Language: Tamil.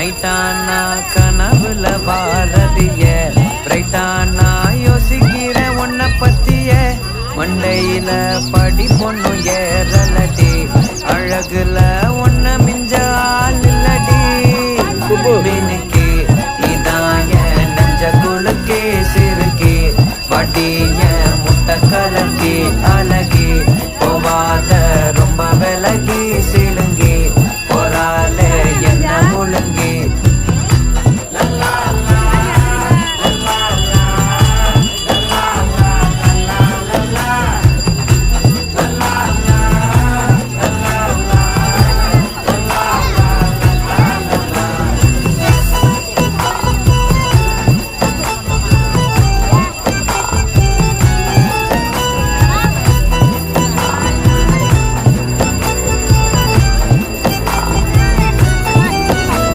நைட்டானா கனவுல பாரதிய பிரைட்டானா யோசிக்கிற உன்னை பத்திய மண்டையில படி பொண்ணும் ஏறலடி அழகுல ஒன்ன மிஞ்ச ஆள் இல்லடி